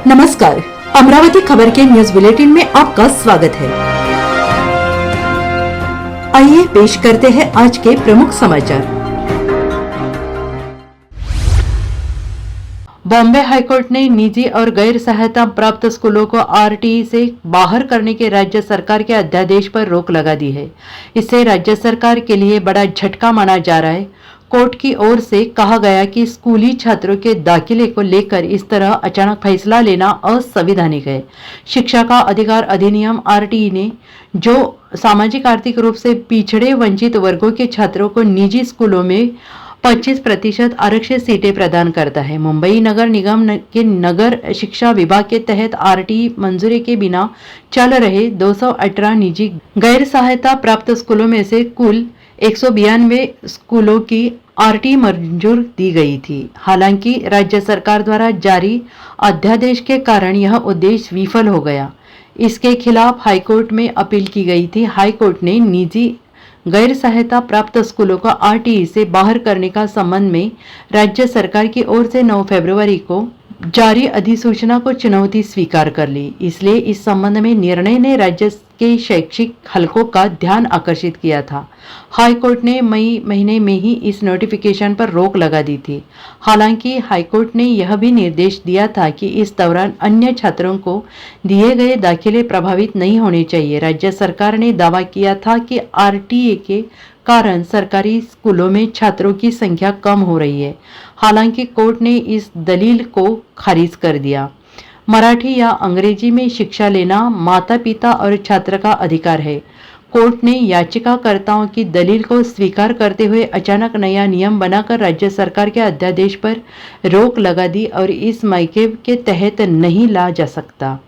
नमस्कार, अमरावती खबर के न्यूज बुलेटिन में आपका स्वागत है। आइए पेश करते हैं आज के प्रमुख समाचार। बॉम्बे हाईकोर्ट ने निजी और गैर सहायता प्राप्त स्कूलों को आरटीई से बाहर करने के राज्य सरकार के अध्यादेश पर रोक लगा दी है। इससे राज्य सरकार के लिए बड़ा झटका माना जा रहा है। कोर्ट की ओर से कहा गया कि स्कूली छात्रों के दाखिले को लेकर इस तरह अचानक फैसला लेना असंवैधानिक है। शिक्षा का अधिकार अधिनियम आरटीई ने जो सामाजिक आर्थिक रूप से पिछड़े वंचित वर्गों के छात्रों को निजी स्कूलों में 25% आरक्षित सीटें प्रदान करता है। मुंबई नगर निगम के नगर शिक्षा विभाग के तहत आरटीई मंजूरी के बिना चल रहे 218 निजी गैर सहायता प्राप्त स्कूलों में से कुल 192 स्कूलों की आरटीई मंजूर दी गई थी। हालांकि राज्य सरकार द्वारा जारी अध्यादेश के कारण यह उद्देश्य विफल हो गया। इसके खिलाफ हाईकोर्ट में अपील की गई थी। हाईकोर्ट ने निजी गैर सहायता प्राप्त स्कूलों को आरटीई से बाहर करने का संबंध में राज्य सरकार की ओर से 9 फरवरी को जारी अधिसूचना को चुनौती स्वीकार कर ली। इसलिए इस संबंध में निर्णय ने राज्य के शैक्षिक हलकों का ध्यान आकर्षित किया था। हाईकोर्ट ने मई महीने में ही इस नोटिफिकेशन पर रोक लगा दी थी। हालांकि हाईकोर्ट ने यह भी निर्देश दिया था कि इस दौरान अन्य छात्रों को दिए गए दाखिले प्रभावित नहीं होने चाहिए। राज्य सरकार ने दावा किया था कि आरटीई के कारण सरकारी स्कूलों में छात्रों की संख्या कम हो रही है। हालांकि कोर्ट ने इस दलील को खारिज कर दिया। मराठी या अंग्रेजी में शिक्षा लेना माता पिता और छात्र का अधिकार है। कोर्ट ने याचिकाकर्ताओं की दलील को स्वीकार करते हुए अचानक नया नियम बनाकर राज्य सरकार के अध्यादेश पर रोक लगा दी और इस मायके के तहत नहीं ला जा सकता।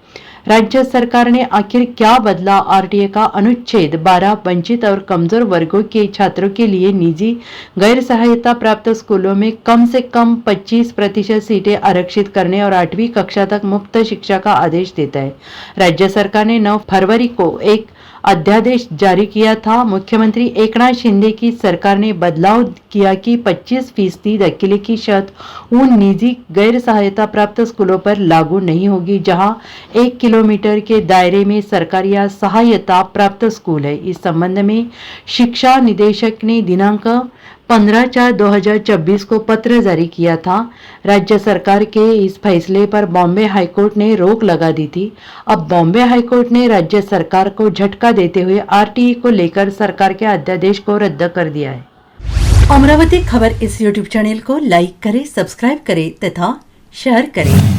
राज्य सरकार ने आखिर क्या बदला? आरटीई का अनुच्छेद 12 वंचित और कमजोर वर्गों के छात्रों के लिए निजी गैर सहायता प्राप्त स्कूलों में कम से कम 25% सीटें आरक्षित करने और 8वीं कक्षा तक मुफ्त शिक्षा का आदेश देता है। राज्य सरकार ने 9 फरवरी को एक अध्यादेश जारी किया था। मुख्यमंत्री एकनाथ शिंदे की सरकार ने बदलाव किया कि 25% दाखिले की शर्त उन निजी गैर सहायता प्राप्त स्कूलों पर लागू नहीं होगी जहां 1 किलोमीटर के दायरे में सरकारी या सहायता प्राप्त स्कूल है। इस संबंध में शिक्षा निदेशक ने दिनांक 15/4/2024 को पत्र जारी किया था। राज्य सरकार के इस फैसले पर बॉम्बे हाईकोर्ट ने रोक लगा दी थी। अब बॉम्बे हाईकोर्ट ने राज्य सरकार को झटका देते हुए आरटीई को लेकर सरकार के अध्यादेश को रद्द कर दिया है। अमरावती खबर इस यूट्यूब चैनल को लाइक करें, सब्सक्राइब करें तथा शेयर करें।